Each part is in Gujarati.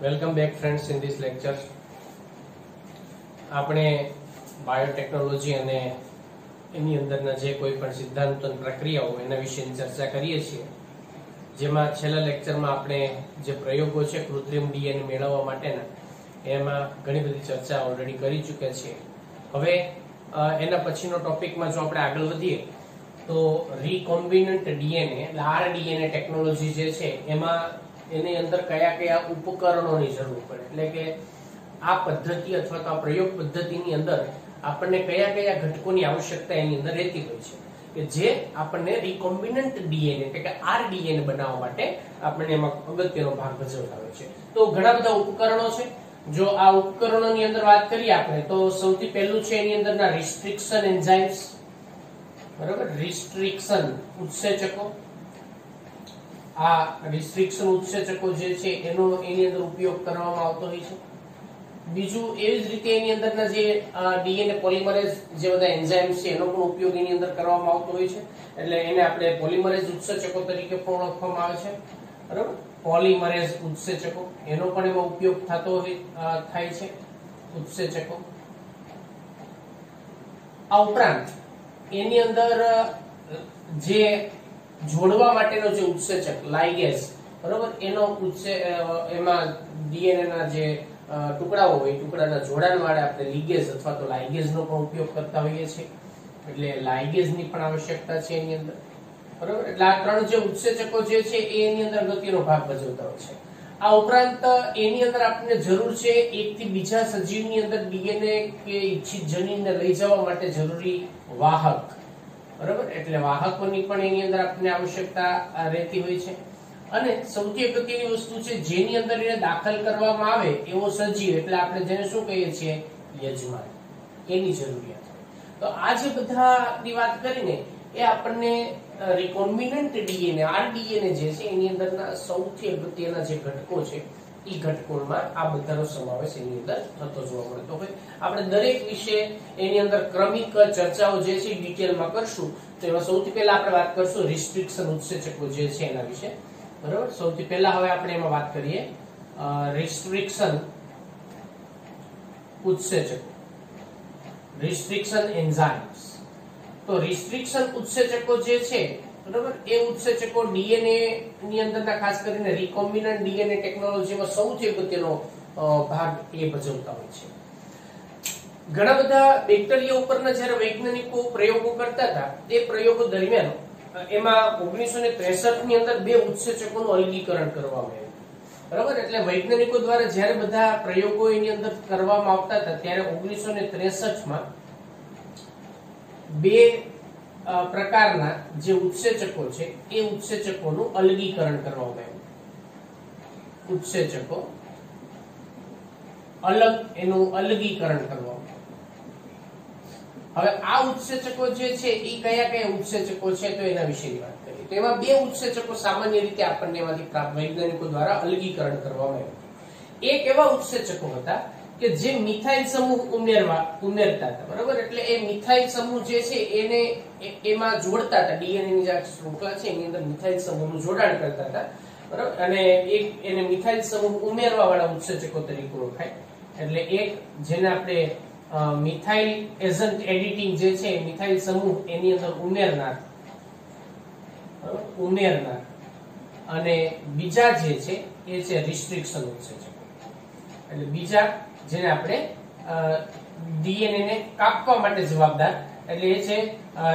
Welcome back friends in this lecture. આપણે બાયોટેકનોલોજી અને એની અંદરના જે કોઈ પણ સિદ્ધાંતો અને પ્રક્રિયાઓ એના વિશેની ચર્ચા કરીએ છીએ. જેમાં છેલ્લા લેક્ચરમાં આપણે જે પ્રયોગો છે કૃત્રિમ ડીએનએ મેળવવા માટેના એમાં ઘણી બધી ચર્ચા ઓલરેડી કરી ચૂક્યા છીએ. હવે એના પછીનો ટોપિકમાં જો આપણે આગળ વધીએ તો રીકોમ્બિનન્ટ ડીએનએ એટલે આરડીએનએ ટેકનોલોજી જે છે એમાં એની અંદર કયા કયા ઉપકરણોની જરૂર પડે, એટલે કે આ પદ્ધતિ અથવા તો આ પ્રયોગ પદ્ધતિની અંદર આપણને કયા કયા ઘટકોની આવશ્યકતા એની અંદર રહેતી હોય છે કે જે આપણને રીકોમ્બિનન્ટ ડીએનએ એટલે કે આરડીએનએ બનાવવા માટે આપણને એમાં અગત્યનો ભાગ ભજવતા હોય છે. તો ઘણા બધા ઉપકરણો છે. જો આ ઉપકરણોની અંદર વાત કરીએ આપણે તો સૌથી પહેલું છે એની અંદરના રિસ્ટ્રિક્શન એન્ઝાઇમ્સ, બરાબર, રિસ્ટ્રિક્શન ઉત્સેચકો. આ રિસ્ટ્રિક્શન ઉત્સેચકો જે છે એનો એની અંદર ઉપયોગ કરવામાં આવતો હોય છે. બીજું એવી જ રીતે એની અંદરના જે ડીએનએ પોલિમરેઝ જે બધા એન્ઝાઇમ્સ છે એનો પણ ઉપયોગ એની અંદર કરવામાં આવતો હોય છે. એટલે એને આપણે પોલિમરેઝ ઉત્સેચકો તરીકે પણ ઓળખવામાં આવે છે, બરાબર. પોલિમરેઝ ઉત્સેચકો એનો પણ એમાં ઉપયોગ થતો થાય છે, ઉત્સેચકો. આ ઉપરાંત એની અંદર જે જોડવા માટેનો જે ઉત્સેચક લાઇગેઝ, બરાબર, એનો એમાં ડીએનએ ના જે ટુકડાઓ હોય ટુકડાના જોડાણ માટે આપણે લીગેઝ અથવા તો લાઇગેઝનો પણ ઉપયોગ કરતા હોઈએ છીએ. એટલે લાઇગેઝની પણ આવશ્યકતા છે એની અંદર, બરાબર. એટલે આ ત્રણ જે ઉત્સેચકો જે છે એની અંદર અગત્યનો ભાગ ભજવતા હોય છે. આ ઉપરાંત એની અંદર આપણને જરૂર છે એકથી બીજા સજીવની અંદર ડીએનએ કે ઇચ્છિત જનીનને લઈ જવા માટે જરૂરી વાહક, બરાબર. એટલે વાહકોની પણ એની અંદર આપણને આવશ્યકતા રહેતી હોય છે. અને સૌથી અગત્યની વસ્તુ છે જેની અંદર એને દાખલ કરવામાં આવે એવો સજીવ એટલે આપણે જેને શું કહીએ છીએ, યજમાન, એની જરૂરિયાત હોય. તો આ જે બધાની વાત કરીને એ આપણને રીકોમ્બિનન્ટ ડીએનએ આરડીએનએ જે છે એની અંદરના સૌથી અગત્યના જે ઘટકો છે એ ઘટકોમાં આ બધાનો સમાવેશ એની અંદર થતો જોવા મળતો હોય. આપણે દરેક વિશે એની અંદર ક્રમિક ચર્ચાઓ જે છે ડિટેલમાં કરશું. તો એમાં સૌથી પહેલા આપણે વાત કરશું રિસ્ટ્રિક્શન ઉત્સેચકો જે છે એના વિશે, બરાબર. સૌથી પહેલા હવે આપણે એમાં વાત કરીએ રિસ્ટ્રિક્શન ઉત્સેચકો, રિસ્ટ્રિક્શન એન્ઝાઇમ્સ. તો રિસ્ટ્રિક્શન ઉત્સેચકો જે છે, બરાબર, એ ઉત્સેચકો ડીએનએ ની અંદરના ખાસ કરીને રીકોમ્બિનન્ટ ડીએનએ ટેકનોલોજીમાં સૌથી અગત્યનો ભાગ એ ભજવતા હોય છે. ઘણા બધા બેક્ટેરિયા ઉપરના જ્યારે વૈજ્ઞાનિકો પ્રયોગો કરતા હતા એ પ્રયોગો દરમિયાન એમાં 1963 ની અંદર બે ઉત્સેચકોનું અલગીકરણ કરવામાં આવ્યું, બરાબર. એટલે વૈજ્ઞાનિકો દ્વારા જ્યારે બધા પ્રયોગો એની અંદર કરવામાં આવતા હતા ત્યારે 1963 માં બે પ્રકારના જે ઉત્સેચકો છે એ ઉત્સેચકોનું અલગીકરણ કરવામાં આવ્યું. ઉત્સેચકો એનું અલગીકરણ કરવામાં. હવે આ ઉત્સેચકો જે છે એ કયા કયા ઉત્સેચકો છે તો એના વિશેની વાત કરીએ. તો એમાં બે ઉત્સેચકો સામાન્ય રીતે આપણને એમાંથી પ્રાપ્ત વૈજ્ઞાનિકો દ્વારા અલગીકરણ કરવામાં આવ્યું. એક એવા ઉત્સેચકો હતા કે જે મિથાઇલ સમૂહ ઉમેરતા હતા, બરાબર. એટલે એ મિથાઇલ સમૂહ જે છે એને એમાં જોડતા હતા. ડીએનએ ની જે શૃંખલા છે એની અંદર મિથાઇલ સમૂહનું જોડાણ કરતા હતા, બરાબર. અને એક એને મિથાઇલ સમૂહ ઉમેરવા વાળા ઉત્સેચકો તરીકે ઓળખાય. એટલે એક જેને આપણે મિથાઇલ એજન્ટ એડિટિંગ જે છે મિથાઇલ સમૂહ એની અંદર ઉમેરનાર અને બીજા જે છે એ છે રિસ્ટ્રિક્શન ઉત્સેચકો. એટલે બીજા જેને આપણે ડીએનએ ને કાપવા માટે જવાબદાર એટલે એ છે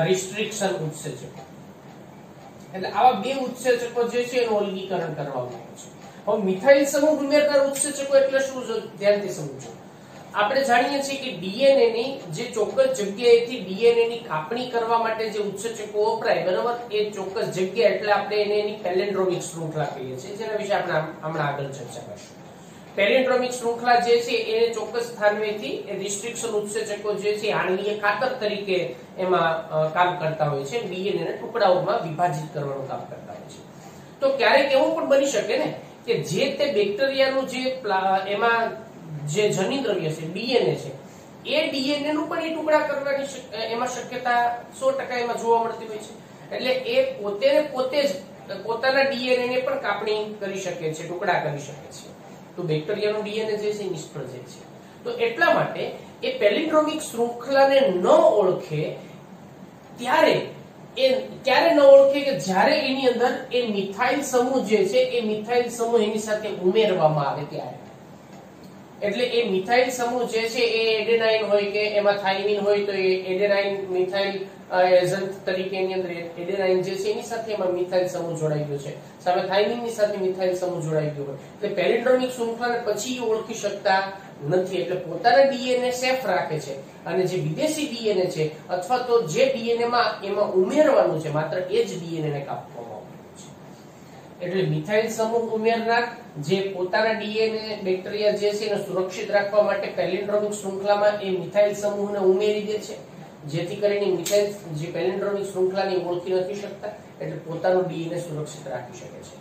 રિસ્ટ્રિક્શન ઉત્સેચકો. એટલે આવા બે ઉત્સેચકો જે છે એનું અલગીકરણ કરવામાં આવે છે. હવે મિથાઇલ સમૂહ ઉમેરનાર ઉત્સેચકો એટલે શું છે ધ્યાનથી સમજો. આપણે જાણીએ છીએ કે ડીએનએ ની જે ચોક્કસ જગ્યાએથી ડીએનએ ની કાપણી કરવા માટે જે ઉત્સેચકો વપરાય, બરાબર, એ ચોક્કસ જગ્યા એટલે આપણે એને એની પેલેન્ડ્રોમિક શૃંખલા કહીએ છીએ, જેના વિશે આપણે હમણાં આગળ ચર્ચા કરીશું. પેલેન્ડ્રોમિક શૃંખલા જે છે એને ચોક્કસ સ્થાનવેથી રિસ્ટ્રિક્શન ઉત્સેચકો જે છે આણ્વીય ખાતર તરીકે એમાં કામ કરતા હોય છે, ડીએનએ ના ટુકડાઓમાં વિભાજિત કરવાનું કામ કરતા હોય છે. તો ક્યારેક એવું પણ બની શકે ને કે જે તે બેક્ટેરિયાનું જે એમાં જે જનીન દ્રવ્ય છે ડીએનએ છે એ ડીએનએ નું પણ એ ટુકડા કરવાની એમાં શક્યતા 100% એમાં જોવા મળતી હોય છે. એટલે એ પોતે જ પોતાના ડીએનએ ને પણ કાપણી કરી શકે છે, ટુકડા કરી શકે છે. તો બેક્ટેરિયાનું ડીએનએ જે છે નિષ્ફળ જાય છે. તો એટલા માટે એ પેલિન્ડ્રોમિક શૃંખલાને ન ઓળખે ત્યારે ક્યારે ન ઓળખે કે જ્યારે એની અંદર એ મિથાઇલ સમૂહ જે છે એ મિથાઇલ સમૂહ એની સાથે ઉમેરવામાં આવે ત્યારે. એટલે એ મિથાઇલ સમૂહ જે છે એ એડેનાઇન હોય કે એમાં થાઇમિન હોય તો એ એડેનાઇન મિથાઇલ એજન્ટ તરીકે એની અંદર એડેનાઇન જે છે એની સાથે એમાં મિથાઇલ સમૂહ જોડાઈ ગયો છે, સામે થાઇમિન ની સાથે મિથાઇલ સમૂહ જોડાઈ ગયો હોય એટલે પેલિન્ડ્રોમિક શૃંખલાને પછી ઓળખી શકતા નથી. એટલે પોતાના ડીએનએ સેફ રાખે છે અને જે વિદેશી ડીએનએ છે અથવા તો જે ડીએનએ માં એમાં ઉમેરવાનું છે માત્ર એ જ ડીએનએ ને કાપવામાં આવે છે. એટલે મિથાઇલ સમૂહ ઉમેરનાર જે પોતાના ડીએનએ બેક્ટેરિયા જે છે એને સુરક્ષિત રાખવા માટે પેલિન્ડ્રોમિક શૃંખલામાં એ મિથાઇલ સમૂહને ઉમેરી દે છે, જેથી કરીને મિથાઇલ જે પેલિન્ડ્રોમિક શૃંખલાને ઓળખી નથી શકતા એટલે પોતાનું ડીએનએ સુરક્ષિત રાખી શકે છે.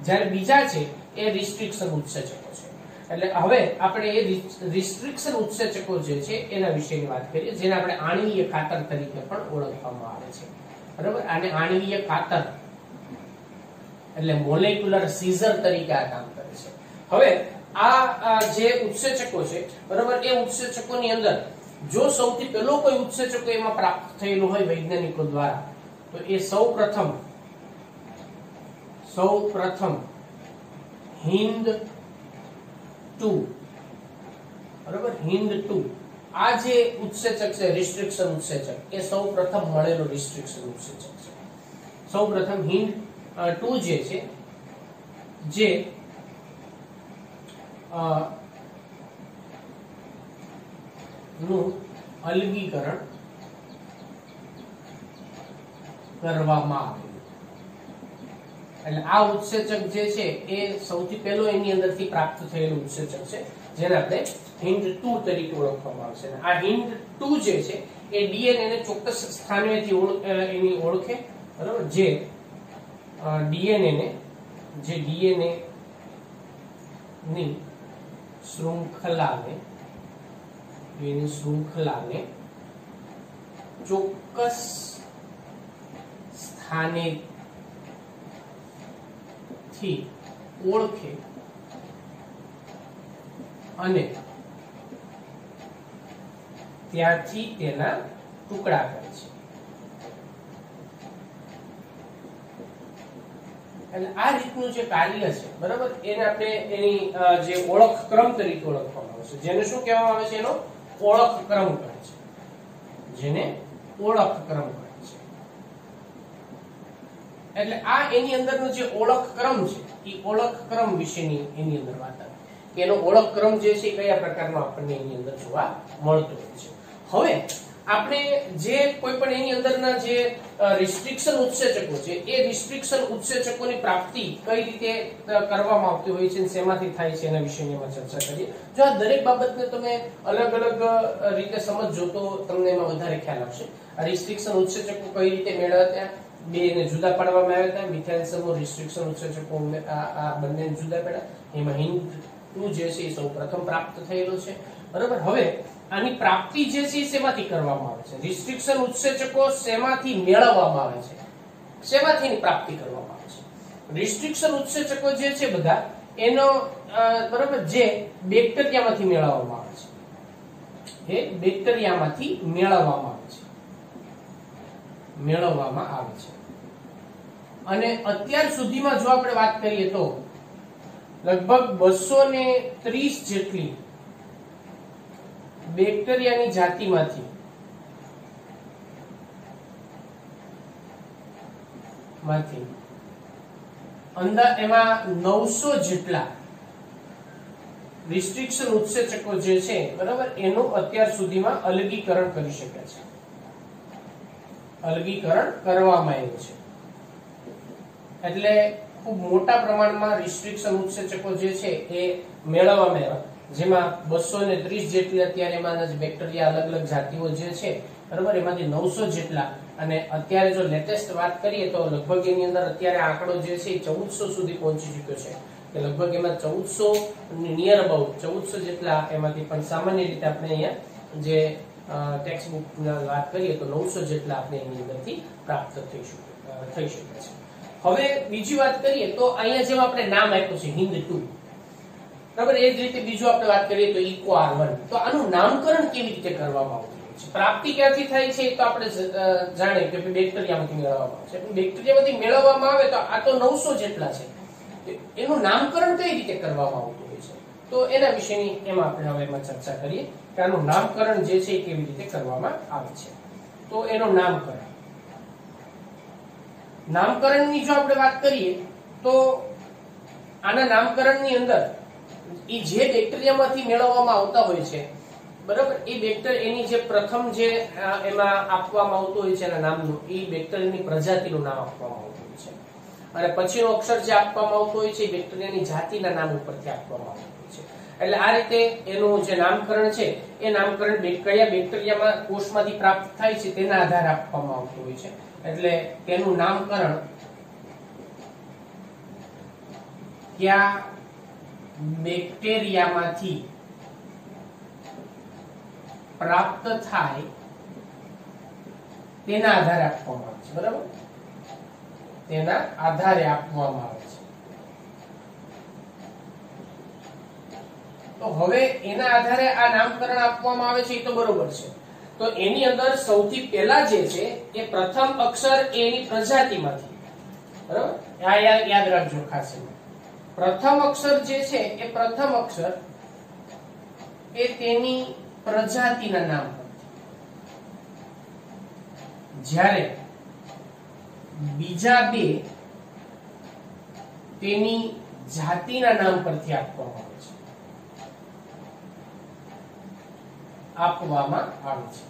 જ્યારે બીજા છે એ રિસ્ટ્રિક્શન ઉત્સેચકો છે. એટલે હવે આપણે એ રિસ્ટ્રિક્શન ઉત્સેચકો જે છે એના વિશેની વાત કરીએ, જેને આપણે આણ્વીય ખાતર તરીકે પણ ઓળખવામાં આવે છે. બરાબર, આને આણ્વીય ખાતર એટલે મોલેક્યુલર સીઝર તરીકે આ કામ કરે છે. હવે આ જે ઉત્સેચકો છે બરાબર, એ ઉત્સેચકોની અંદર જો સૌથી પહેલો કોઈ ઉત્સેચકો એમાં પ્રાપ્ત થયેલું હોય વૈજ્ઞાનિકો દ્વારા તો એ સૌપ્રથમ હિન્દ 2 બરાબર, હિન્દ 2 આ જે ઉત્સેચક છે રિસ્ટ્રિક્શન ઉત્સેચક એ સૌપ્રથમ મળેલો રિસ્ટ્રિક્શન ઉત્સેચક છે. સૌપ્રથમ હિન્દ 2 જે છે જે નું અલગીકરણ કરવામાં આવ્યું. એટલે આ ઉત્સેચક જે છે એ સૌથી પહેલો એની અંદરથી પ્રાપ્ત થયેલું ઉત્સેચક છે જેને આપણે હિન્દ 2 તરીકે ઓળખવામાં આવે છે. આ હિન્દ 2 જે છે એ ડીએનએ ને ચોક્કસ સ્થાનેથી એની ઓળખે બરાબર, જે ડીએનએ ની શૃંખલાને ચોક્કસ સ્થાનેથી ઓળખે અને ત્યાંથી તેના ટુકડા કરે છે. એટલે આ રીતનું જે કાર્ય છે બરાબર, એને આપણે એની જે ઓળખ ક્રમ તરીકે ઓળખવામાં આવે છે, જેને શું કહેવામાં આવે છે, એનો ઓળખ ક્રમ કહે છે, જેને ઓળખ ક્રમ કહે છે. એટલે આ એની અંદરનો જે ઓળખ ક્રમ છે એ ઓળખ ક્રમ વિશેની એની અંદર વાત આવે કે એનો ઓળખ ક્રમ જે છે કયા પ્રકારનો આપણને એની અંદર જોવા મળતો હોય છે. હવે આપણે જે કોઈ પણ એની અંદરના જે રિસ્ટ્રિક્શન ઉત્સેચકો છે એ રિસ્ટ્રિક્શન ઉત્સેચકોની પ્રાપ્તિ કઈ રીતે કરવામાં આવતી હોય છે અને શેમાંથી થાય છે એના વિશેની અમે ચર્ચા કરીએ. જો આ દરેક બાબતને તમે અલગ અલગ રીતે સમજજો તો તમને એમાં વધારે ખ્યાલ આવશે. આ રિસ્ટ્રિક્શન ઉત્સેચકો કઈ રીતે મેળવ્યા હતા, બેને જુદા પાડવામાં આવ્યા હતા, મિથાઇલ સમૂહ રિસ્ટ્રિક્શન ઉત્સેચકો આ બંને જુદા પાડ્યા. એમાં હિન્દ 2 જે છે એ સૌપ્રથમ પ્રાપ્ત થયેલો છે બરાબર. હવે આની પ્રાપ્તિ જે છે શેમાંથી કરવામાં આવે છે, રિસ્ટ્રિક્શન ઉત્સેચકો શેમાંથી મેળવવામાં આવે છે, શેમાંથી એની પ્રાપ્તિ કરવામાં આવે છે. રિસ્ટ્રિક્શન ઉત્સેચકો જે છે બધા એનો બરાબર જે બેક્ટેરિયામાંથી મેળવવામાં આવે છે, એ બેક્ટેરિયામાંથી મેળવવામાં આવે છે. અને અત્યાર સુધીમાં જો આપણે વાત કરીએ તો લગભગ 230 જેટલી બેક્ટેરિયાની જાતિમાંથી એમાં 900 જેટલા રિસ્ટ્રિક્શન ઉત્સેચકો જે છે બરાબર એનું અત્યાર સુધીમાં અલગીકરણ કરી શક્યા છે, અલગીકરણ કરવામાં આવ્યું છે. એટલે ખૂબ મોટા પ્રમાણમાં રિસ્ટ્રિક્શન ઉત્સેચકો જે છે એ મેળવવામાં આવ્યા, જેમાં 230 જેટલી અત્યારે એમાંના જે બેક્ટેરિયા અલગ અલગ જાતિઓ જે છે બરાબર એમાંથી 900 જેટલા. અને અત્યારે જો લેટેસ્ટ વાત કરીએ તો લગભગ એની અંદર અત્યારે આંકડો જે છે 1400 સુધી પહોંચી ચુક્યો છે કે લગભગ એમાં 1400 નિયર અબાઉટ 1400 જેટલા એમાંથી પણ સામાન્ય રીતે આપણે અહીંયા જે ટેક્સ્ટ બુક વાત કરીએ તો 900 જેટલા આપણે એની અંદરથી પ્રાપ્ત થઈ શકે છે. હવે બીજી વાત કરીએ તો અહીંયા જેમ આપણે નામ આપ્યું છે હિન્દ 2, બરાબર. એ જ રીતે બીજું આપણે વાત કરીએ તો ઇકો R1. તો આનું નામકરણ કેવી રીતે કરવામાં આવતું હોય છે? પ્રાપ્તિ ક્યાંથી થાય છે તો આપણે જાણીએ કે બેક્ટેરિયામાંથી મેળવવામાં આવે છે. બેક્ટેરિયામાંથી મેળવવામાં આવે તો આ તો 900 જેટલા છે, એનું નામકરણ કઈ રીતે કરવામાં આવતું હોય છે? તો એના વિશેની એમાં આપણે હવે એમાં ચર્ચા કરીએ કે આનું નામકરણ જે છે એ કેવી રીતે કરવામાં આવે છે. તો એનું નામકરણની જો આપણે વાત કરીએ તો આના નામકરણની અંદર એ જે બેક્ટેરિયામાંથી મેળવવામાં આવતા હોય છે, બરાબર, એ બેક્ટેરિયા એની જે પ્રથમ જે એમાં આપવામાં આવતું હોય છે એના નામનું, એ બેક્ટેરિયાની પ્રજાતિનું નામ આપવામાં આવતું હોય છે, અને પછીનો અક્ષર જે આપવામાં આવતો હોય છે એ બેક્ટેરિયાની જાતિના નામ ઉપરથી આપવામાં આવતું હોય છે. એટલે આ રીતે એનું જે નામકરણ છે એ નામકરણ કયા બેક્ટેરિયામાં કોષમાંથી પ્રાપ્ત થાય છે તેના આધારે આપવામાં આવતું હોય છે. એટલે તેનું નામકરણ કયા બેક્ટેરિયામાંથી પ્રાપ્ત થાય તેના આધારે આપવામાં આવે છે. બરાબર, તેના આધારે આપવામાં આવે છે. તો હવે એના આધારે આ નામકરણ આપવામાં આવે છે એ તો બરોબર છે. તો એની અંદર સૌથી પહેલા જે છે એ પ્રથમ અક્ષર એની પ્રજાતિમાંથી, બરાબર, આ યાદ રાખજો ખાસ. પ્રથમ અક્ષર જે છે એ પ્રથમ અક્ષર એ તેની પ્રજાતિના નામ પરથી, જ્યારે બીજા બે તેની જાતિના નામ પરથી આપવામાં આવે છે.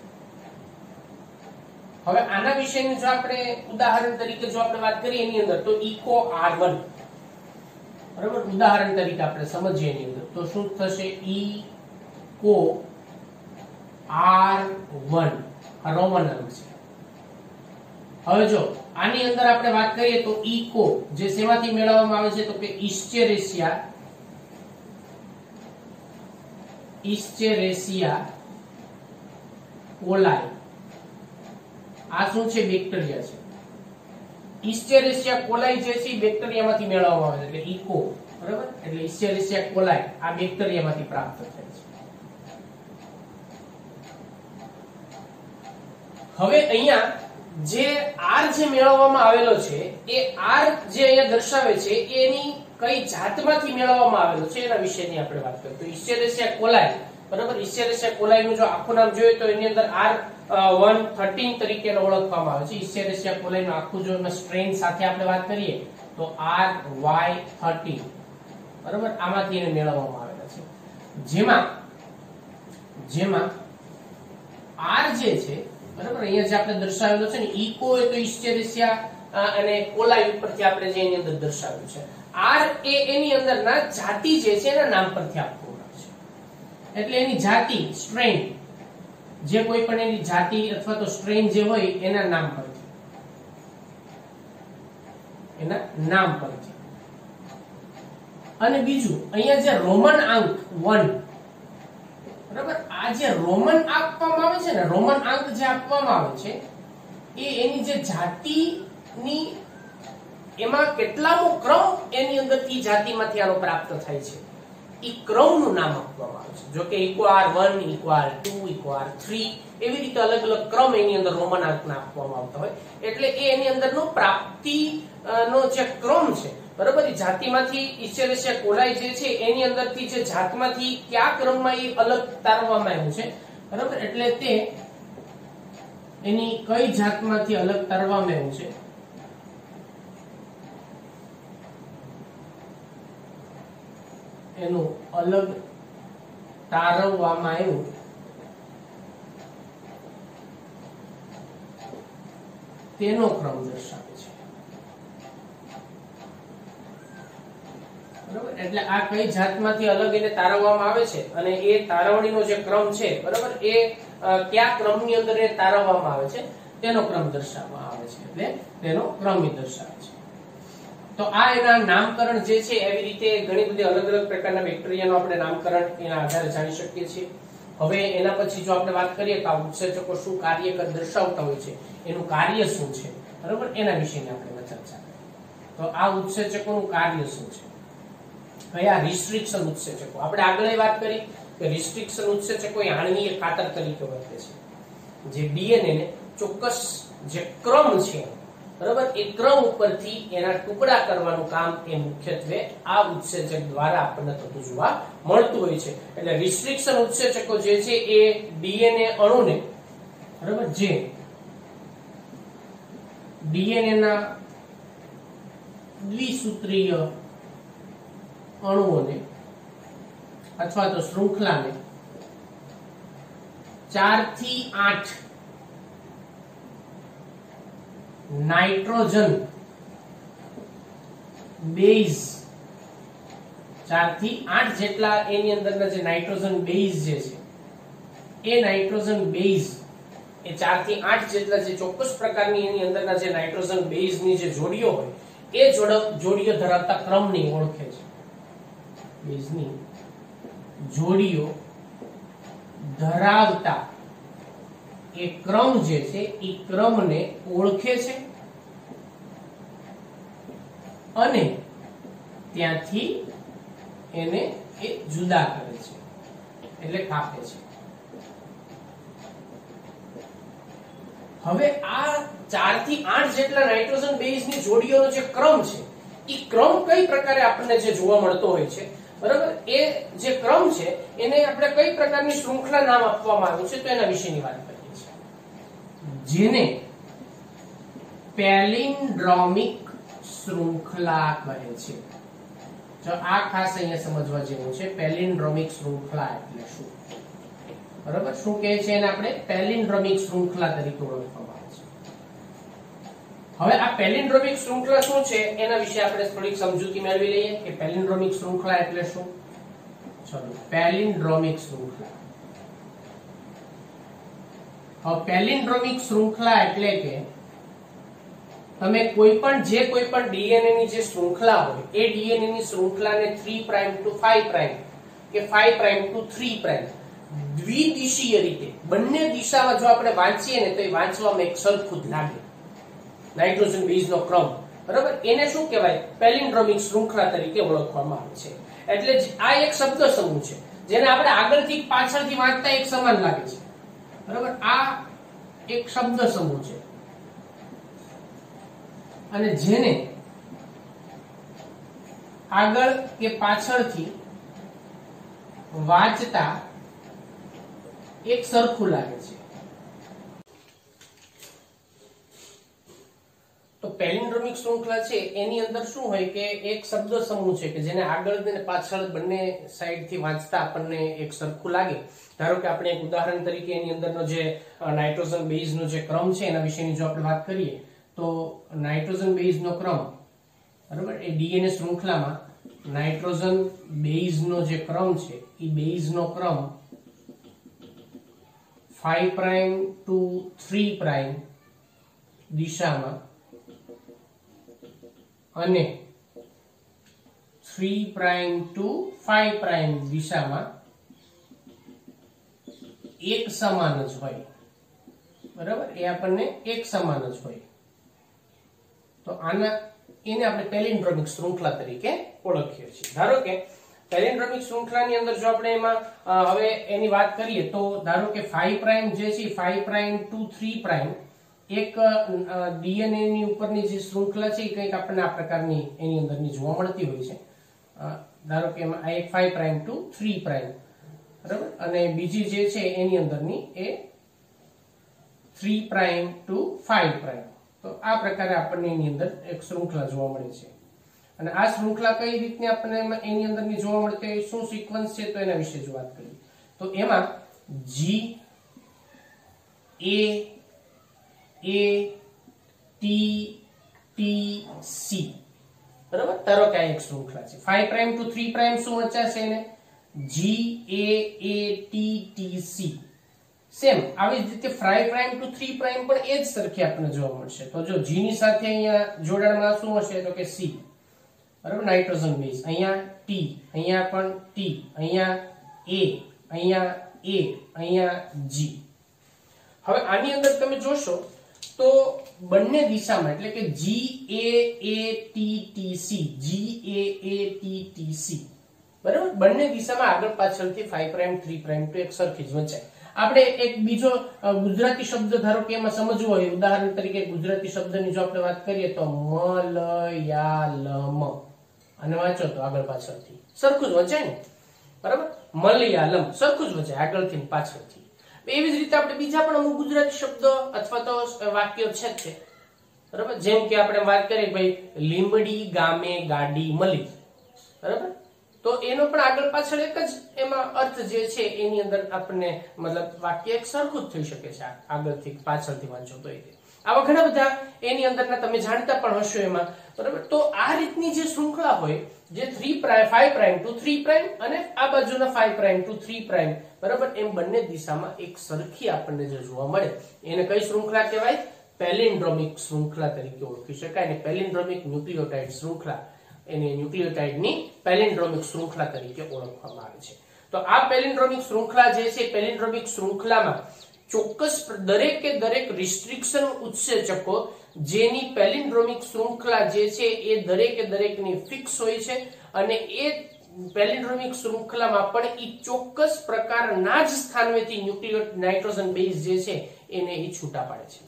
હવે આના વિશેની જો આપણે ઉદાહરણ તરીકે જો આપણે વાત કરીએ એની અંદર તો ઇકો R1, બરાબર, ઉદાહરણ તરીકે આપણે સમજીએ એની અંદર તો શું થશે? ઇકો R1 રોમન અંક છે. હવે જો આની અંદર આપણે વાત કરીએ તો ઇકો જે શેમાંથી મેળવવામાં આવે છે તો કે ઇસ્ચેરેસિયા કોલાઈ. આ શું છે? બેક્ટેરિયા છે. ઇસ્ચેરેસિયા કોલાઈ જે છે બેક્ટેરિયામાંથી મેળવવામાં આવે છે, એટલે ઇકો, બરાબર, એટલે ઇસ્ચેરેસિયા કોલાઈ આ બેક્ટેરિયામાંથી પ્રાપ્ત થાય છે. હવે અહીંયા જે R જે મેળવવામાં આવેલો છે એ R જે અહીંયા દર્શાવે છે એની કઈ જાતમાંથી મેળવવામાં આવેલો છે એના વિશેની આપણે વાત કરીએ તો ઇસ્ચેરેસિયા કોલાઈ, બરાબર, ઇસ્ચેરેસિયા કોલાઈ નું જો આખું નામ જોઈએ તો એની અંદર R113 તરીકે ઓળખવામાં આવે છે. ઇસ્ચેરેસિયા કોલાઈ નું આખું જો સ્ટ્રેન સાથે આપણે વાત કરીએ તો RY13, બરાબર, આમાંથી એને મેળવવામાં આવેલા છે. જેમાં R જે છે, બરાબર, અહીંયા જે આપણે દર્શાવેલો છે ને ઇકો એ તો ઇસ્ચેરેસિયા અને કોલાઈ ઉપરથી આપણે જે એની અંદર દર્શાવ્યું છે. R એ એની અંદરના જાતિ જે છે એના નામ પરથી આપવામાં આવે છે. એટલે એની જાતિ, સ્ટ્રેન, જે કોઈ પણ એની જાતિ અથવા તો સ્ટ્રેન જે હોય એના નામ પરથી. અને બીજું અહીંયા જે રોમન અંક 1, બરાબર, આ જે રોમન આપવામાં આવે છે ને, રોમન અંક જે આપવામાં આવે છે એ એની જે જાતિની એમાં કેટલામો ક્રમ એની અંદરથી જાતિમાંથી આનો પ્રાપ્ત થાય છે એ ક્રમનું નામ આપવામાં આવે છે. જો કે eco R1, eco R2, eco R3 એવી રીતે અલગ અલગ ક્રમ એની અંદર રોમન અંકના આપવામાં આવતા હોય, એટલે એ એની અંદરનો પ્રાપ્તિ નો જે ક્રમ છે, બરાબર, એ જાતિમાંથી ઇસ્ચેરેસિયા કોલાઈ જે છે એની અંદરથી જે જાતમાંથી કયા ક્રમમાં એ અલગ તારવવામાં આવ્યું છે, બરાબર, એટલે તે એની કઈ જાતમાંથી અલગ તારવવામાં આવ્યું છે એનું અલગ તારવવામાં આવ્યું તેનો ક્રમ દર્શાવે છે. બરાબર, એટલે આ કઈ જાતમાંથી અલગ એને તારવવામાં આવે છે અને એ તારવણીનો જે ક્રમ છે, બરાબર, એ કયા ક્રમની અંદર એ તારવવામાં આવે છે તેનો ક્રમ દર્શાવવામાં આવે છે. એટલે તેનો ક્રમ દર્શાવે છે. તો આ એના નામકરણ જે છે એવી રીતે ઘણી બધી અલગ અલગ પ્રકારના બેક્ટેરિયાનો આપણે નામકરણ એના આધારે જાણી શકીએ છીએ. હવે એના પછી જો આપણે વાત કરીએ તો આ ઉત્સેચકો શું કાર્ય દર્શાવતા હોય છે, એનું કાર્ય શું છે, બરાબર, એના વિશેની આપણે ચર્ચા કરીએ. તો આ ઉત્સેચકોનું કાર્ય શું છે? કયા રિસ્ટ્રિક્શન ઉત્સેચકો? આપણે આગળ વાત કરી કે રિસ્ટ્રિક્શન ઉત્સેચકો એ આણ્વીય ખાતર તરીકે વર્તે છે, જે ડીએનએ ને ચોક્કસ જે ક્રમ છે, બરાબર, એ ક્રમ ઉપરથી એના ટુકડા કરવાનું કામ એ મુખ્યત્વે આ ઉત્સેચક દ્વારા આપણને થતું જોવા મળતું હોય છે. એટલે રિસ્ટ્રિક્શન ઉત્સેચકો જે છે એ ડીએનએ અણુને, બરાબર, જે ડીએનએ ના દ્વિસૂત્રીય અણુઓને અથવા તો શૃંખલાને 4 થી 8 નાઇટ્રોજન બેઝ, 4 થી 8 જેટલા એની અંદરના જે નાઇટ્રોજન બેઝ જે છે એ નાઇટ્રોજન બેઝ એ 4 થી 8 જેટલા જે ચોક્કસ પ્રકારની એની અંદરના જે નાઇટ્રોજન બેઝની જે જોડીઓ હોય એ જોડીઓ ધરાવતા ક્રમની ઓળખે છે. બેઝની જોડીઓ ધરાવતા એ ક્રમ જે છે એ ક્રમને ઓળખે છે અને ત્યાંથી એને એ જુદા કરે છે, એટલે કાપે છે. હવે આ 4 થી 8 જેટલા નાઇટ્રોજન બેઝની જોડીઓનો જે ક્રમ છે એ ક્રમ કઈ પ્રકારે આપણને જે જોવા મળતો હોય છે, બરાબર, એ જે ક્રમ છે એને આપણે કઈ પ્રકારની શૃંખલા નામ આપવામાં આવ્યું છે તો એના વિશેની વાત કરીએ છીએ, જેને પેલિન્ડ્રોમિક શૃંખલા કહે છે. જો આ ખાસ અહીંયા સમજવા જેવું છે, પેલિન્ડ્રોમિક શૃંખલા એટલે શું, બરાબર, શું કહે છે એને આપણે પેલિન્ડ્રોમિક શૃંખલા તરીકે ઓળખવામાં આવે છે. હવે આ પેલિન્ડ્રોમિક શૃંખલા શું છે એના વિશે આપણે થોડીક સમજૂતી મેળવી લઈએ કે પેલિન્ડ્રોમિક શૃંખલા એટલે શું. ચલો, પેલિન્ડ્રોમિક શૃંખલા. હવે પેલિન્ડ્રોમિક શૃંખલા એટલે કે તમે કોઈ પણ ડીએનએ ની જે શૃંખલા હોય એ ડીએનએ ની શૃંખલાને 3 પ્રાઇમ ટુ 5 પ્રાઇમ કે 5 પ્રાઇમ ટુ 3 પ્રાઇમ દ્વિદિશીય રીતે બંને દિશામાં જો આપણે વાંચીએ ને તો એ વાંચવામાં એક સરખું જ લાગે. નાઇટ્રોજન બેઝનો ક્રમ, બરાબર, એને શું કહેવાય? પેલિન્ડ્રોમિક શૃંખલા તરીકે ઓળખવામાં આવે છે. એટલે આ એક શબ્દ સમૂહ છે જેને આપણે આગળથી પાછળથી વાંચતા એક સમાન લાગે છે, બરાબર. આ એક શબ્દ સમૂહ છે અને જેને આગળ કે પાછળથી વાંચતા એક સરખું લાગે છે. તો પેલિન્ડ્રોમિક શૃંખલા છે એની અંદર શું હોય કે એક શબ્દ સમૂહ છે કે જેને આગળ અને પાછળ બંને સાઈડથી વાંચતા આપણને એક સરખું લાગે. ધારો કે આપણે એક ઉદાહરણ તરીકે એની અંદરનો જે નાઇટ્રોજન બેઝનો જે ક્રમ છે એના વિશેની જો આપણે વાત કરીએ તો નાઇટ્રોજન બેઝનો ક્રમ, બરાબર, એ ડીએનએ શૃંખલામાં નાઇટ્રોજન બેઝનો જે ક્રમ છે એ બેઝનો ક્રમ 5 પ્રાઇમ ટુ 3 પ્રાઇમ દિશામાં અને 3 પ્રાઇમ ટુ 5 પ્રાઇમ દિશામાં એક સમાન જ હોય, બરાબર, એ આપણને એક સમાન જ હોય. તો એને આપણે પેલિન્ડ્રોમિક શૃંખલા તરીકે ઓળખીએ છીએ. ધારો કે પેલિન્ડ્રોમિક શૃંખલાની અંદર જો આપણે એમાં હવે એની વાત કરીએ તો ધારો કે 5 પ્રાઇમ જે છે 5 પ્રાઇમ ટુ 3 પ્રાઇમ એક ડીએનએ ની ઉપરની જે શૃંખલા છે એ કંઈક આપણને આ પ્રકારની એની અંદરની જોવા મળતી હોય છે. ધારો કે એમાં આ એક 5 પ્રાઇમ ટુ 3 પ્રાઇમ, બરાબર, અને બીજી જે છે એની અંદરની એ 3 પ્રાઇમ ટુ 5 પ્રાઇમ. તો આ પ્રકારે આપણને એની અંદર એક શૃંખલા જોવા મળે છે. અને આ શૃંખલા કઈ રીતની આપણને એની અંદરની જોવા મળતી હોય, શું સિક્વન્સ છે તો એના વિશે જો વાત કરીએ તો એમાં G A T T C, બરાબર. ધારો કે આ એક શૃંખલા છે 5 પ્રાઇમ ટુ 3 પ્રાઇમ શું વચાશે એને G A T T C. Same આવી જ રીતે 5 પ્રાઇમ ટુ 3 પ્રાઇમ પણ એ જ સરખી આપણને જોવા મળશે. તો જો G ની સાથે અહીંયા જોડાણમાં શું હશે તો કે C, બરાબર, નાઇટ્રોજન બેઝ. અહીંયા T, અહીંયા પણ T, અહીંયા A, અહીંયા A, અહીંયા G. હવે આની અંદર તમે જોશો તો બંને દિશામાં એટલે કે GAATTC, GAATTC બરાબર, બંને દિશામાં આગળ પાછળથી 5 પ્રાઇમ 3 પ્રાઇમ તો એક સરખી જ વંચાય. આપણે એક બીજો ગુજરાતી શબ્દ ધારો કે એમાં સમજવો હોય, ઉદાહરણ તરીકે ગુજરાતી શબ્દની જો આપણે વાત કરીએ તો મલયાલમ, અને વાંચો તો આગળ પાછળથી સરખું જ વંચાય ને, બરાબર. મલયાલમ સરખું જ વંચાય આગળથી ને પાછળથી. એવી જ રીતે આપણે બીજા પણ અમુક ગુજરાતી શબ્દો અથવા તો વાક્યો છે જ છે, બરાબર. જેમ કે આપણે વાત કરીએ ભાઈ લીંબડી ગામે ગાડી મળી, બરાબર, તો એનો પણ આગળ પાછળ એક જ એમાં અર્થ જે છે એની અંદર આપણને મતલબ વાક્ય એક સરખું જ થઈ શકે છે આગળથી પાછળથી વાંચો તો. આવા ઘણા બધા એની અંદરના તમે જાણતા પણ હશો એમાં, બરાબર. તો આ રીતની જે શૃંખલા હોય જે 5 પ્રાઇમ ટુ 3 પ્રાઇમ અને આ બાજુના 5 પ્રાઇમ ટુ 3 પ્રાઇમ, બરાબર, એમ બંને દિશામાં એક સરખી આપણને જે જોવા મળે એને કઈ શૃંખલા કહેવાય? પેલિન્ડ્રોમિક શૃંખલા તરીકે ઓળખી શકાય. અને પેલિન્ડ્રોમિક ન્યુક્લિયોટાઇડ શૃંખલા એને ન્યુક્લિયોટાઇડની પેલિન્ડ્રોમિક શૃંખલા તરીકે ઓળખવામાં આવે છે. તો આ પેલિન્ડ્રોમિક શૃંખલા જે છે, પેલિન્ડ્રોમિક શૃંખલામાં ચોક્કસ દરેકે દરેક રિસ્ટ્રિક્શન ઉત્સેચકો જેની પેલિન્ડ્રોમિક શૃંખલા જે છે એ દરેકે દરેકની ફિક્સ હોય છે, અને એ પેલિન્ડ્રોમિક શૃંખલામાં પણ એ ચોક્કસ પ્રકારના જ સ્થાનવેથી ન્યુક્લિયો નાઇટ્રોજન બેઝ જે છે એને એ છૂટા પાડે છે.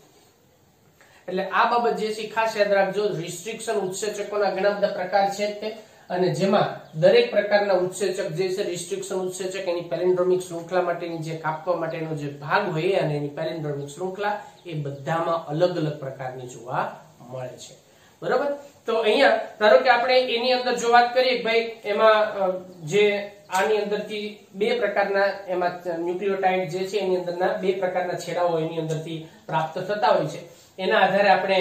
એટલે આ બાબત જે છે ખાસ યાદ રાખજો. રિસ્ટ્રિક્શન ઉત્સેચકોના ઘણા બધા પ્રકાર છે તે, અને જેમાં દરેક પ્રકારના ઉત્સેચક જે છે રિસ્ટ્રિક્શન ઉત્સેચક એની પેલિન્ડ્રોમિક શૃંખલા માટેની જે કાપવા માટેનો જે ભાગ હોય અને એની પેલિન્ડ્રોમિક શૃંખલા એ બધામાં અલગ અલગ પ્રકારની જોવા મળે છે, બરાબર. તો અહીંયા ધારો કે આપણે એની અંદર જો વાત કરીએ ભાઈ એમાં જે આની અંદરથી બે પ્રકારના એમાં ન્યુક્લિયોટાઇડ જે છે એની અંદરના બે પ્રકારના છેડાઓ એની અંદરથી પ્રાપ્ત થતા હોય છે. એના આધારે આપણે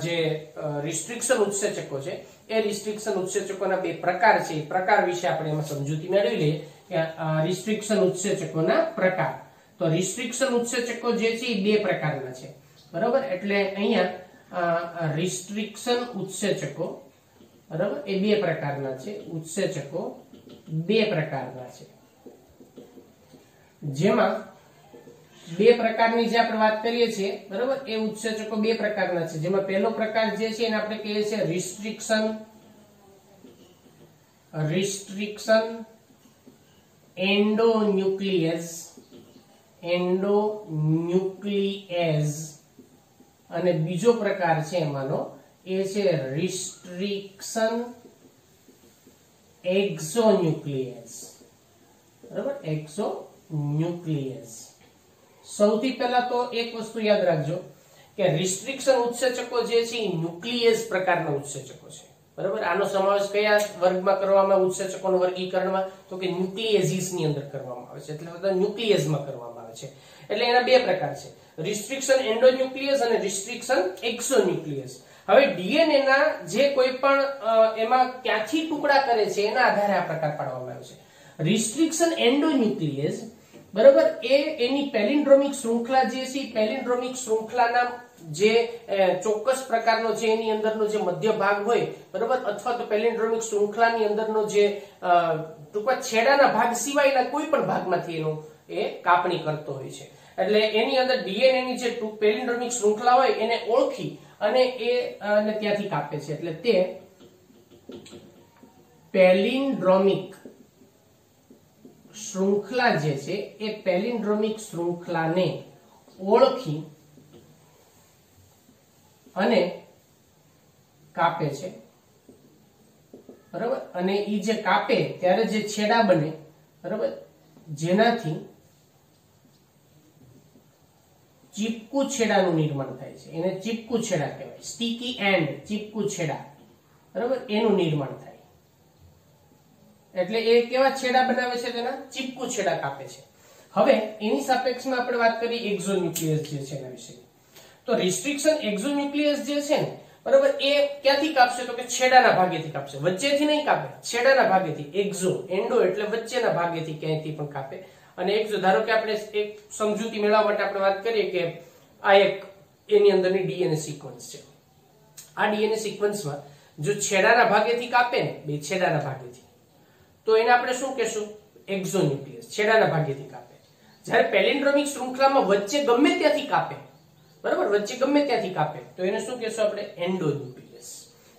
જે રિસ્ટ્રિક્શન ઉત્સેચકો છે એ રિસ્ટ્રિક્શન ઉત્સેચકોના બે પ્રકાર છે, એ પ્રકાર વિશે આપણે એમાં સમજૂતી મેળવી લઈએ કે રિસ્ટ્રિક્શન ઉત્સેચકોના પ્રકાર. તો રિસ્ટ્રિક્શન ઉત્સેચકો જે છે એ બે પ્રકારના છે, બરાબર. એટલે અહીંયા રિસ્ટ્રિક્શન ઉત્સેચકો, બરાબર, એ બે પ્રકારના છે. ઉત્સેચકો બે પ્રકારના છે, જેમાં બે પ્રકારની જે આપણે વાત કરીએ છીએ, બરાબર, એ ઉત્સેચકો બે પ્રકારના છે. જેમાં પહેલો પ્રકાર જે છે એને આપણે કહીએ છીએ રિસ્ટ્રિક્શન એન્ડોન્યુક્લિએઝ, અને બીજો પ્રકાર છે એમાંનો એ છે રિસ્ટ્રિક્શન એક્ઝોન્યુક્લિએઝ, બરાબર, એક્ઝોન્યુક્લિએઝ. સૌથી પહેલા તો એક વસ્તુ યાદ રાખજો કે રિસ્ટ્રિક્શન ઉત્સેચકો જે છે એ ન્યુક્લિએઝ પ્રકારના ઉત્સેચકો છે, બરાબર. આનો સમાવેશ કયા વર્ગમાં કરવામાં આવે ઉત્સેચકોના વર્ગીકરણમાં? તો કે ન્યુક્લિએઝિસ ની અંદર કરવામાં આવે છે, એટલે ન્યુક્લિએઝમાં કરવામાં આવે છે. એટલે એના બે પ્રકાર છે, રિસ્ટ્રિક્શન એન્ડોન્યુક્લિએઝ અને રિસ્ટ્રિક્શન એક્સોન્યુક્લિએઝ. હવે ડીએનએ ના જે કોઈ પણ એમાં ક્યાંથી ટુકડા કરે છે એના આધારે આ પ્રકાર પાડવામાં આવે છે. રિસ્ટ્રિક્શન એન્ડોન્યુક્લિએઝ, બરાબર, એ એની પેલિન્ડ્રોમિક શૃંખલા જે છે પેલિન્ડ્રોમિક શૃંખલાના જે ચોક્કસ પ્રકારનો જે એની અંદરનો જે મધ્ય ભાગ હોય, બરાબર, અથવા તો પેલિન્ડ્રોમિક શૃંખલાની અંદરનો જે ટૂંકમાં છેડાના ભાગ સિવાયના કોઈ પણ ભાગમાંથી એનો એ કાપણી કરતો હોય છે. એટલે એની અંદર ડીએનએ ની જે પેલિન્ડ્રોમિક શૃંખલા હોય એને ઓળખી અને એ ત્યાંથી કાપે છે. એટલે તે પેલિન્ડ્રોમિક શૃંખલા જે છે એ પેલિન્ડ્રોમિક શૃંખલાને ઓળખી અને કાપે છે, બરાબર. અને ઈ જે કાપે ત્યારે જે છેડા બને, બરાબર, જેનાથી ચીપકુ છેડાનું નિર્માણ થાય છે, એને ચીપકુ છેડા કહેવાય. સ્ટીકી એન્ડ, ચીપકુ છેડા, બરાબર, એનું નિર્માણ થાય. એટલે એ કેવા છેડા બનાવે છે? તેના ચીપકુ છેડા કાપે છે. હવે એની સાપેક્ષમાં આપણે વાત કરીએ એક્ઝોન્યુક્લિયસ જે છે એના વિશે. તો રિસ્ટ્રિક્શન એક્ઝોન્યુક્લિયસ જે છે ને, બરાબર, એ ક્યાંથી કાપશે? તો કે છેડાના ભાગેથી કાપશે, વચ્ચેથી નહીં કાપે, છેડાના ભાગેથી. એક્ઝો, એન્ડો એટલે વચ્ચેના ભાગેથી ક્યાંયથી પણ કાપે. અને એક્ઝો, ધારો કે આપણે એક સમજૂતી મેળવવા માટે આપણે વાત કરીએ કે આ એક એની અંદરની ડીએનએ સિક્વન્સ છે. આ ડીએનએ સિક્વન્સમાં જો છેડાના ભાગેથી કાપે ને, બે છેડાના ભાગેથી, તો એને આપણે શું કહેશું? એક્ઝોન્યુક્લિયસ, છેડાના ભાગેથી કાપે. જ્યારે પેલિન્ડ્રોમિક શૃંખલામાં વચ્ચે ગમે ત્યાંથી કાપે, બરાબર, વચ્ચે ગમે ત્યાંથી કાપે, તો એને શું કહેશું આપણે? એન્ડોન્યુક્લિયસ.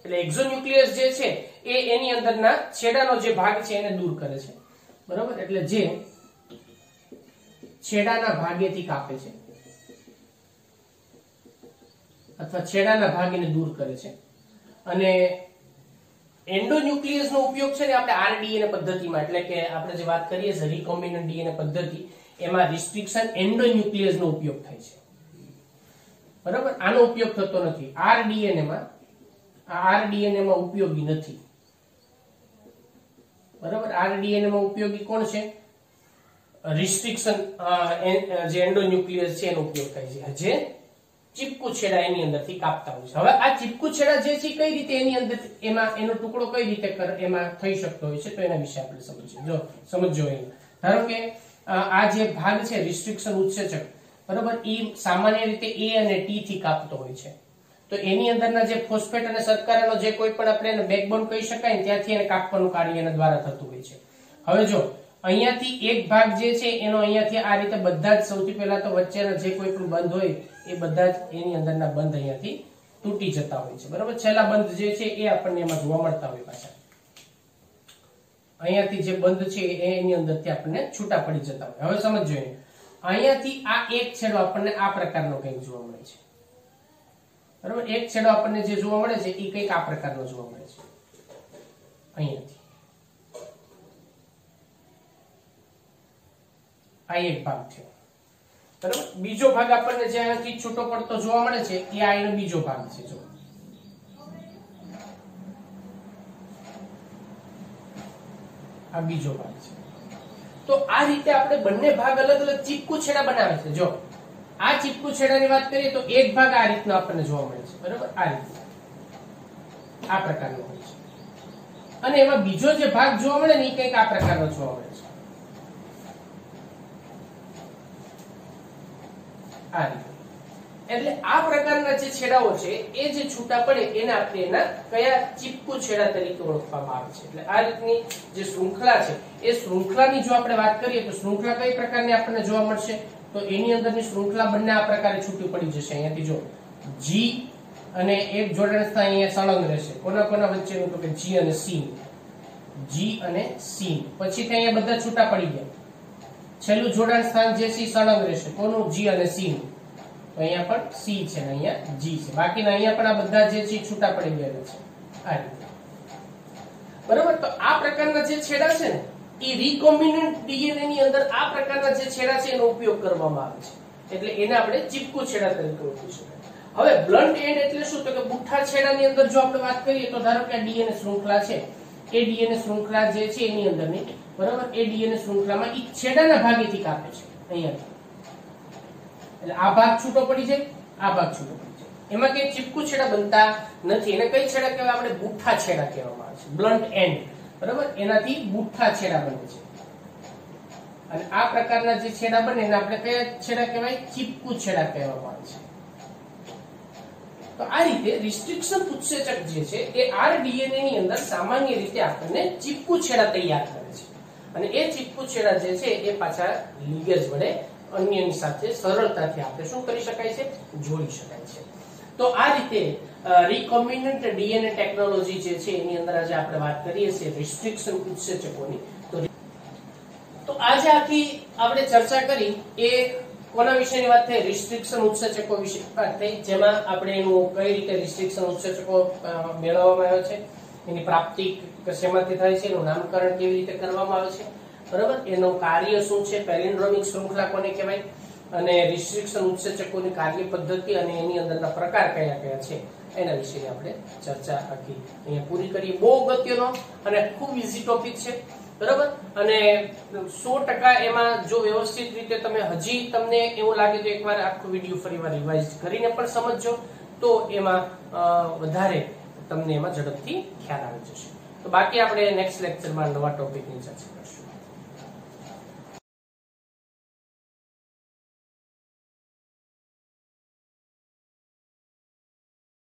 એટલે એક્ઝોન્યુક્લિયસ જે છે એ એની અંદરના છેડાનો જે ભાગ છે એને દૂર કરે છે, બરાબર. એટલે જે છેડાના ભાગેથી કાપે છે અથવા છેડાના ભાગને દૂર કરે છે. અને એન્ડોન્યુક્લિયસ નો ઉપયોગ છે ને આપણે આરડીએનએ પદ્ધતિમાં, એટલે કે આપણે જે વાત કરીએ છીએ રિકોમ્બિનન્ટ ડીએનએ પદ્ધતિ, એમાં રિસ્ટ્રિક્શન એન્ડોન્યુક્લિયસ નો ઉપયોગ થાય છે, બરાબર. આનો ઉપયોગ થતો નથી આરડીએનએ માં ઉપયોગી નથી, બરાબર. આરડીએનએ માં ઉપયોગી કોણ છે? રિસ્ટ્રિક્શન જે એન્ડોન્યુક્લિયસ છે એનો ઉપયોગ થાય છે, જે ચીપકુ છેડા એની અંદરથી કાપતા હોય છે. હવે આ ચીપકુ છેડા જે છે કઈ રીતે એની અંદર એમાં એનો ટુકડો કઈ રીતે એમાં થઈ શકતો હોય છે, તો એના વિશે આપણે સમજીએ. સમજો ધારો કે આ જે ભાગ છે રિસ્ટ્રિક્શન ઉત્સેચક, બરાબર, એ સામાન્ય રીતે A અને T થી કાપતો હોય છે. તો એની અંદરના જે ફોસ્ફેટ અને શર્કરાનો જે કોઈ પણ આપણે એને બેકબોન કહી શકાય ને, ત્યાંથી એને કાપવાનું કાર્ય એના દ્વારા થતું હોય છે. હવે જો અહીંયાથી એક ભાગ જે છે એનો અહીંયાથી આ રીતે બધા જ, સૌથી પહેલા તો વચ્ચેના જે કોઈ પણ બંધ હોય એ બધા જ એની અંદરના બંધ અહીંયાથી તૂટી જતા હોય છે, બરાબર. છેલ્લા બંધ જે છે એ આપણને એમાં જોવા મળતા હોય પાછા. અહીંયાથી જે બંધ છે એની અંદરથી આપણને છૂટા પડી જતા હોય. હવે સમજો, અહીંયાથી આ એક છેડો આપણને આ પ્રકારનો કંઈક જોવા મળે છે, બરાબર. એક છેડો આપણને જે જોવા મળે છે એ કંઈક આ પ્રકારનો જોવા મળે છે. અહીંયાથી આ એક ભાગ છે, બરાબર. બીજો ભાગ આપણને જે અહીંયાથી છૂટો પડતો જોવા મળે છે એ આ એનો બીજો ભાગ છે. જો આ બીજો ભાગ છે. તો આ રીતે આપણે બંને ભાગ અલગ અલગ ચીપકુ છેડા બનાવે છે. જો આ ચીપકુ છેડાની વાત કરીએ તો એક ભાગ આ રીતનો આપણને જોવા મળે છે, બરાબર. આ રીતે આ પ્રકારનો હોય છે. અને એમાં બીજો જે ભાગ જોવા મળે ને એ કંઈક આ પ્રકારનો જોવા મળે છે, આ રીતે. એટલે આ પ્રકારના જે છેડાઓ છે એ જે છૂટા પડે એને આપણે એના કયા ચીપકુ છેડા તરીકે ઓળખવામાં આવે છે. એટલે આ રીતની જે શૃંખલા છે એ શૃંખલાની જો આપણે વાત કરીએ તો શૃંખલા કઈ પ્રકારની આપણને જોવા મળશે, તો એની અંદરની શૃંખલા બંને આ પ્રકારે છૂટી પડી જશે. અહીંયાથી જો G અને એક જોડાણ સ્થાન અહીંયા સળંગ રહેશે. કોના કોના વચ્ચેનું? તો કે G અને C, G અને C. પછી અહીંયા બધા છૂટા પડી ગયા. છેલ્લું જોડાણ સ્થાન જે છે સળંગ રહેશે. કોનું? G અને C નું. તો અહીંયા પણ C છે ને અહીંયા G છે. બાકીના અહીંયા પણ આ બધા જે છે છૂટા પડી ગયા છે, આ રીતે, બરાબર. તો આ પ્રકારના જે છેડા છે ને એ રિકોમ્બિનન્ટ ડીએનએ ની અંદર આ પ્રકારના જે છેડા છે એનો ઉપયોગ કરવામાં આવે છે. એટલે એને આપણે ચીપકુ છેડા તરીકે ઓળખી શકાય. હવે બ્લન્ટ એન્ડ એટલે શું? તો કે બુઠ્ઠા છેડાની અંદર જો આપણે વાત કરીએ તો ધારો કે આ ડીએનએ શૃંખલા છે, એ ડીએનએ શૃંખલા જે છે એની અંદરની, બરાબર, એ ડીએનએ શૃંખલામાં એ છેડાના ભાગેથી કાપે છે અહીંયા. એટલે આ ભાગ છૂટો પડી જાય, આ ભાગ છૂટો પડી જાય. એમાં કઈ ચીપકુ છેડા બનતા નથી. એને કઈ છેડા કહેવાય? આપણે બુઠ્ઠા છેડા કહેવામાં આવે છે, બ્લન્ટ એન્ડ, બરાબર. એનાથી બુઠ્ઠા છેડા બને છે. અને આ પ્રકારના જે છેડા બને એને આપણે કયા છેડા કહેવાય? ચીપકુ છેડા કહેવામાં આવે છે. તો આ રીતે રિસ્ટ્રિક્શન ઉત્સેચક જે છે એ આરડીએનએ ની અંદર સામાન્ય રીતે આપણને ચીપકુ છેડા તૈયાર કરે છે. અને એ ચીપકુ છેડા જે છે એ પાછા લીગેજ વડે અન્યની સાથે સરળતાથી આપણે શું કરી શકાય છે? જોડી શકાય છે. તો આ રીતે રિકોમ્બિનન્ટ ડીએનએ ટેકનોલોજી જે છે એની અંદર આજે આપણે વાત કરીએ છીએ રિસ્ટ્રિક્શન ઉત્સેચકોની. તો આજે આખી આપણે ચર્ચા કરી એ કોના વિશેની વાત થઈ? રિસ્ટ્રિક્શન ઉત્સેચકો વિશે વાત થઈ, જેમાં આપણે એનું કઈ રીતે રિસ્ટ્રિક્શન ઉત્સેચકો મેળવવામાં આવે છે, એની પ્રાપ્તિ શેમાંથી થાય છે, એનું નામકરણ કેવી રીતે કરવામાં આવે છે, બરાબર, એનું કાર્ય શું છે, પેલિન્ડ્રોમિક શૃંખલા કોને કહેવાય, અને રિસ્ટ્રિક્શન ઉત્સેચકોની કાર્ય પદ્ધતિ અને એની અંદરના પ્રકાર કયા કયા છે એના વિશે આપણે ચર્ચા આખી અહીંયા પૂરી કરીએ. બહુ અગત્યનો અને ખૂબ ઈઝી ટોપિક છે, બરાબર. અને 100% એમાં જો વ્યવસ્થિત રીતે તમે હજી તમને એવું લાગે તો એકવાર આખો વિડીયો ફરીવાર રિવાઇઝ કરીને પણ સમજજો, તો એમાં વધારે તમને એમાં ઝડપથી ખ્યાલ આવી જશે. તો બાકી આપણે નેક્સ્ટ લેક્ચરમાં નવા ટોપિકની ચર્ચા કરીશું.